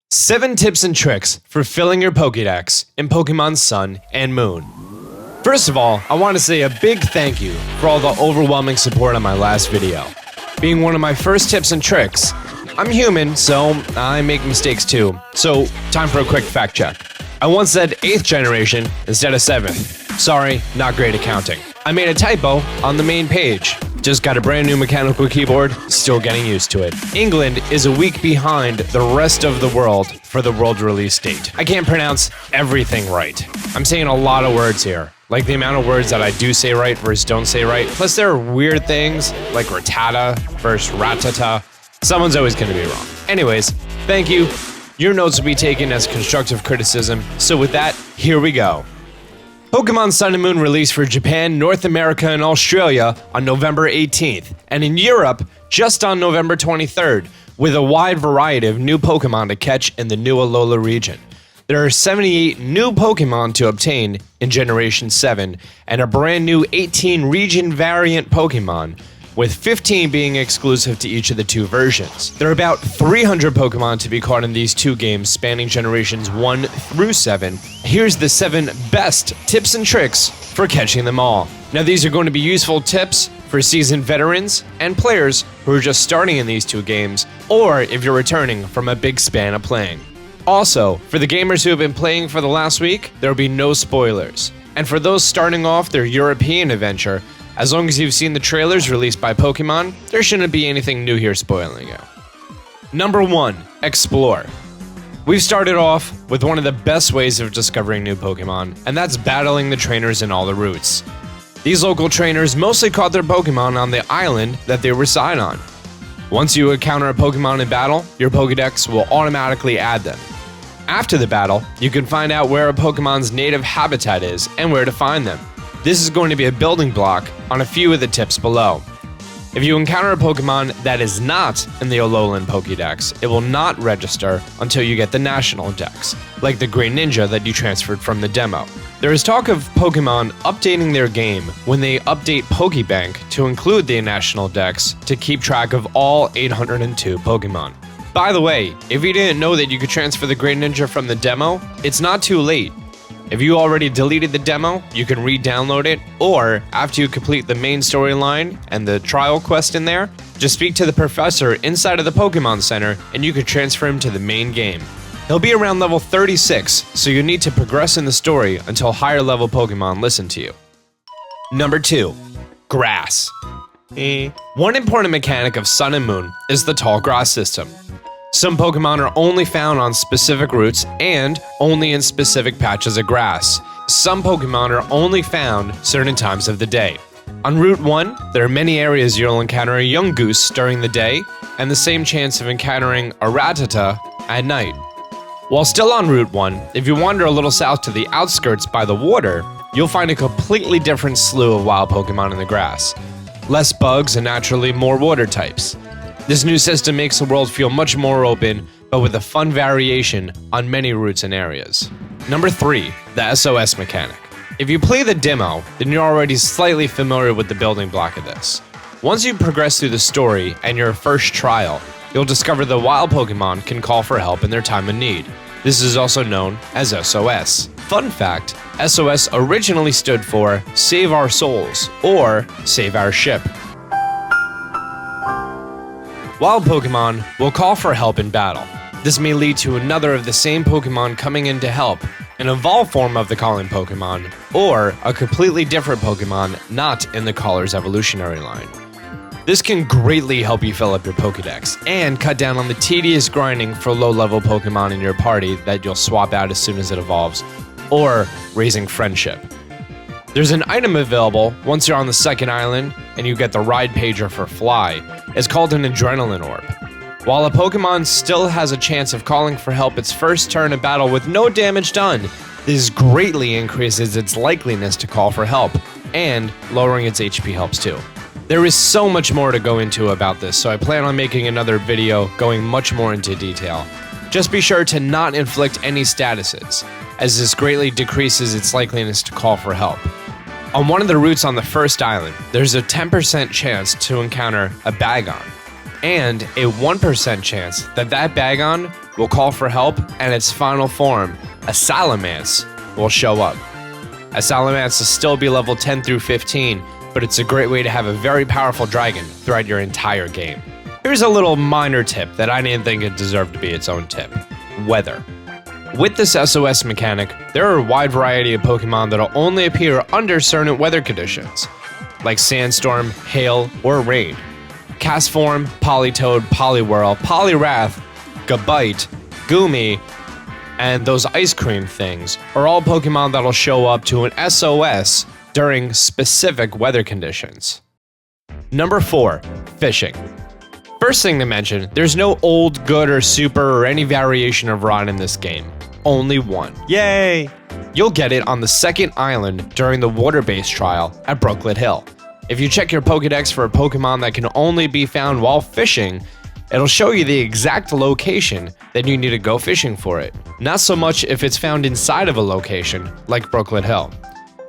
7 tips and tricks for filling your Pokédex in Pokemon Sun and Moon. First of all, I want to say a big thank you for all the overwhelming support on my last video. Being one of my first tips and tricks, I'm human, so I make mistakes too. So, time for a quick fact check. I once said 8th generation instead of 7th. Sorry, not great at counting. I made a typo on the main page. Just got a brand new mechanical keyboard, still getting used to it. England is a week behind the rest of the world for the world release date. I can't pronounce everything right. I'm saying a lot of words here, like the amount of words that I do say right versus don't say right. Plus there are weird things like ratata versus ratata. Someone's always going to be wrong. Anyways, thank you. Your notes will be taken as constructive criticism. So with that, here we go. Pokemon Sun and Moon released for Japan, North America, and Australia on November 18th, and in Europe just on November 23rd, with a wide variety of new Pokemon to catch in the new Alola region. There are 78 new Pokemon to obtain in Generation VII, and a brand new 18 region variant Pokemon, with 15 being exclusive to each of the two versions. There are about 300 Pokemon to be caught in these two games spanning generations 1 through 7. Here's the 7 best tips and tricks for catching them all. Now these are going to be useful tips for seasoned veterans and players who are just starting in these two games, or if you're returning from a big span of playing. Also, for the gamers who have been playing for the last week, there will be no spoilers. And for those starting off their European adventure, as long as you've seen the trailers released by Pokemon, there shouldn't be anything new here spoiling you. Number 1. Explore. We've started off with one of the best ways of discovering new Pokemon, and that's battling the trainers in all the routes. These local trainers mostly caught their Pokemon on the island that they reside on. Once you encounter a Pokemon in battle, your Pokedex will automatically add them. After the battle, you can find out where a Pokemon's native habitat is and where to find them. This is going to be a building block on a few of the tips below. If you encounter a Pokemon that is not in the Alolan Pokédex, it will not register until you get the National Dex, like the Greninja that you transferred from the demo. There is talk of Pokemon updating their game when they update Pokebank to include the National Dex to keep track of all 802 Pokemon. By the way, if you didn't know that you could transfer the Greninja from the demo, it's not too late. If you already deleted the demo, you can re-download it, or after you complete the main storyline and the trial quest in there, just speak to the professor inside of the Pokemon Center and you can transfer him to the main game. He'll be around level 36, so you need to progress in the story until higher level Pokemon listen to you. Number 2. Grass. One important mechanic of Sun and Moon is the tall grass system. Some Pokemon are only found on specific routes and only in specific patches of grass. Some Pokemon are only found certain times of the day. On Route 1, there are many areas you'll encounter a young goose during the day and the same chance of encountering a Rattata at night. While still on Route 1, if you wander a little south to the outskirts by the water, you'll find a completely different slew of wild Pokemon in the grass. Less bugs and naturally more water types. This new system makes the world feel much more open, but with a fun variation on many routes and areas. Number 3. The SOS Mechanic. If you play the demo, then you're already slightly familiar with the building block of this. Once you progress through the story and your first trial, you'll discover the wild Pokemon can call for help in their time of need. This is also known as SOS. Fun fact, SOS originally stood for Save Our Souls, or Save Our Ship. Wild Pokemon will call for help in battle. This may lead to another of the same Pokemon coming in to help, an evolved form of the calling Pokemon, or a completely different Pokemon not in the caller's evolutionary line. This can greatly help you fill up your Pokedex, and cut down on the tedious grinding for low-level Pokemon in your party that you'll swap out as soon as it evolves, or raising friendship. There's an item available once you're on the second island and you get the ride pager for Fly. It's called an Adrenaline Orb. While a Pokemon still has a chance of calling for help its first turn in battle with no damage done, this greatly increases its likeliness to call for help, and lowering its HP helps too. There is so much more to go into about this, so I plan on making another video going much more into detail. Just be sure to not inflict any statuses, as this greatly decreases its likeliness to call for help. On one of the routes on the first island, there's a 10% chance to encounter a Bagon. and a 1% chance that that Bagon will call for help and its final form, a Salamence, will show up. A Salamence will still be level 10 through 15, but it's a great way to have a very powerful dragon throughout your entire game. Here's a little minor tip that I didn't think it deserved to be its own tip. Weather. With this SOS mechanic, there are a wide variety of Pokemon that'll only appear under certain weather conditions, like sandstorm, hail, or rain. Castform, Politoed, Poliwhirl, Poliwrath, Gabite, Goomy, and those ice cream things are all Pokemon that'll show up to an SOS during specific weather conditions. Number 4, fishing. First thing to mention, there's no old, good, or super, or any variation of rod in this game. Only one. Yay! You'll get it on the second island during the water-based trial at Brooklet Hill. If you check your Pokédex for a Pokemon that can only be found while fishing, it'll show you the exact location that you need to go fishing for it. Not so much if it's found inside of a location, like Brooklet Hill.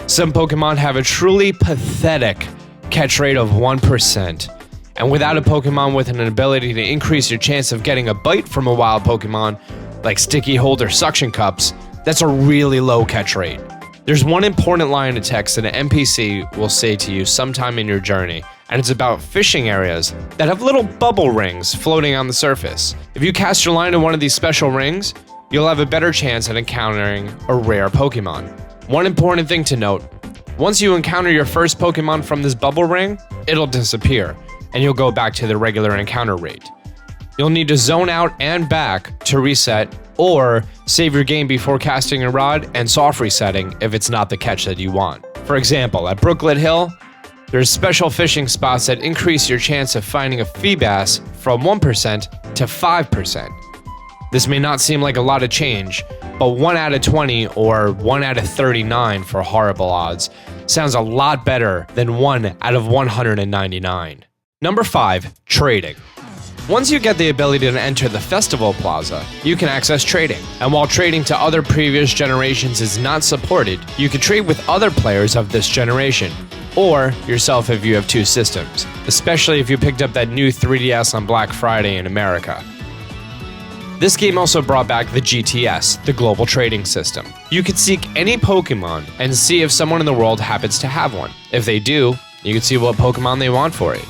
Some Pokemon have a truly pathetic catch rate of 1%. And without a Pokemon with an ability to increase your chance of getting a bite from a wild Pokemon, like Sticky Hold or Suction Cups, that's a really low catch rate. There's one important line of text that an NPC will say to you sometime in your journey, and it's about fishing areas that have little bubble rings floating on the surface. If you cast your line in one of these special rings, you'll have a better chance at encountering a rare Pokemon. One important thing to note, once you encounter your first Pokemon from this bubble ring, it'll disappear, and you'll go back to the regular encounter rate. You'll need to zone out and back to reset, or save your game before casting a rod and soft resetting if it's not the catch that you want. For example, at Brooklet Hill, there's special fishing spots that increase your chance of finding a Feebas from 1% to 5%. This may not seem like a lot of change, but 1 out of 20 or 1 out of 39 for horrible odds sounds a lot better than 1 out of 199. Number 5, trading. Once you get the ability to enter the Festival Plaza, you can access trading. And while trading to other previous generations is not supported, you can trade with other players of this generation, or yourself if you have 2 systems, especially if you picked up that new 3DS on Black Friday in America. This game also brought back the GTS, the Global Trading System. You could seek any Pokemon and see if someone in the world happens to have one. If they do, you can see what Pokemon they want for it,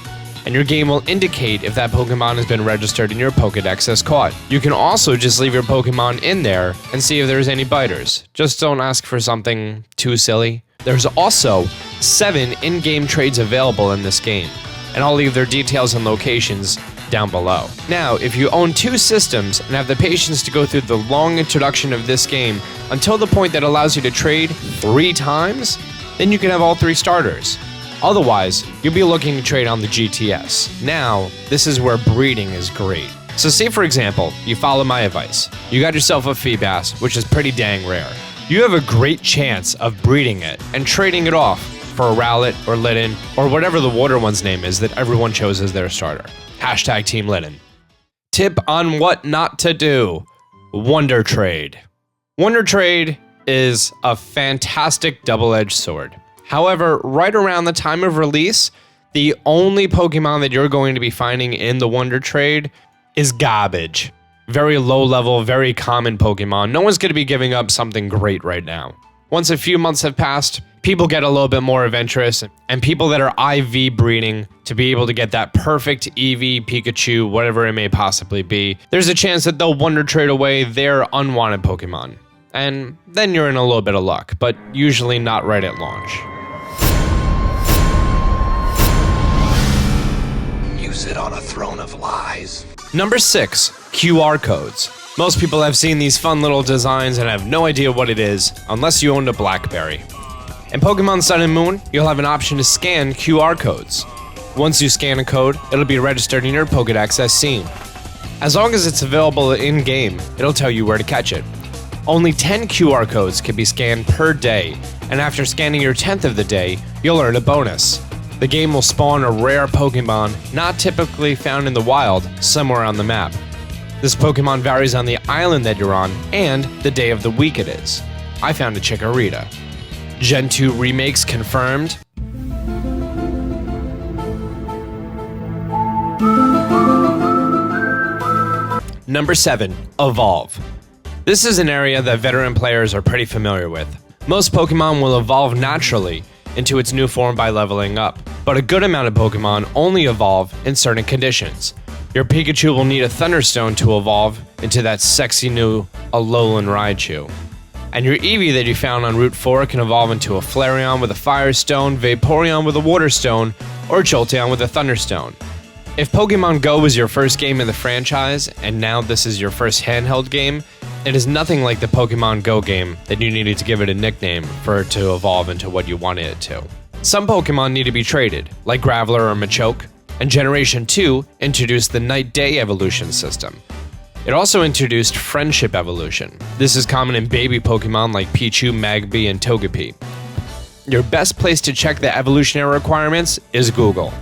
and your game will indicate if that Pokemon has been registered in your Pokédex as caught. You can also just leave your Pokemon in there and see if there's any biters. Just don't ask for something too silly. There's also 7 in-game trades available in this game, and I'll leave their details and locations down below. Now, if you own 2 systems and have the patience to go through the long introduction of this game until the point that allows you to trade 3 times, then you can have all 3 starters. Otherwise, you'll be looking to trade on the GTS. Now, this is where breeding is great. So say for example, you follow my advice. You got yourself a Feebas, which is pretty dang rare. You have a great chance of breeding it and trading it off for a Rowlet or Litten or whatever the water one's name is that everyone chose as their starter. Hashtag Team Litten. Tip on what not to do. Wonder Trade. Wonder Trade is a fantastic double-edged sword. However, right around the time of release, the only Pokemon that you're going to be finding in the Wonder Trade is garbage. Very low level, very common Pokemon. No one's going to be giving up something great right now. Once a few months have passed, people get a little bit more adventurous, and people that are IV breeding to be able to get that perfect EV Pikachu, whatever it may possibly be, there's a chance that they'll Wonder Trade away their unwanted Pokemon. And then you're in a little bit of luck, but usually not right at launch. Sit on a throne of lies. Number 6, QR codes. Most people have seen these fun little designs and have no idea what it is, unless you owned a BlackBerry. In Pokemon Sun and Moon, you'll have an option to scan QR codes. Once you scan a code, it'll be registered in your Pokédex as seen. As long as it's available in-game, it'll tell you where to catch it. Only 10 QR codes can be scanned per day, and after scanning your 10th of the day, you'll earn a bonus. The game will spawn a rare Pokemon not typically found in the wild somewhere on the map. This Pokemon varies on the island that you're on and the day of the week it is. I found a Chikorita. Gen 2 remakes confirmed. Number 7. Evolve. This is an area that veteran players are pretty familiar with. Most Pokemon will evolve naturally into its new form by leveling up, but a good amount of Pokemon only evolve in certain conditions. Your Pikachu will need a Thunderstone to evolve into that sexy new Alolan Raichu. And your Eevee that you found on Route 4 can evolve into a Flareon with a Fire Stone, Vaporeon with a Water Stone, or Jolteon with a Thunderstone. If Pokemon Go was your first game in the franchise, and now this is your first handheld game, it is nothing like the Pokemon Go game that you needed to give it a nickname for it to evolve into what you wanted it to. Some Pokemon need to be traded, like Graveler or Machop, and Generation 2 introduced the Night-Day evolution system. It also introduced Friendship evolution. This is common in baby Pokemon like Pichu, Magby, and Togepi. Your best place to check the evolutionary requirements is Google.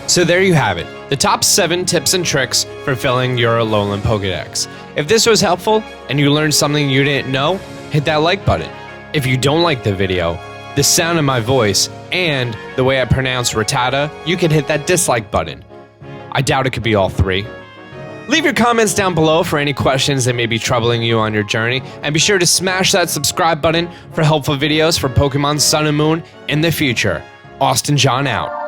So there you have it, the top 7 tips and tricks for filling your Alolan Pokédex. If this was helpful and you learned something you didn't know, hit that like button. If you don't like the video, the sound of my voice, and the way I pronounce Rattata, you can hit that dislike button. I doubt it could be all 3. Leave your comments down below for any questions that may be troubling you on your journey, and be sure to smash that subscribe button for helpful videos for Pokemon Sun and Moon in the future. Austin John out.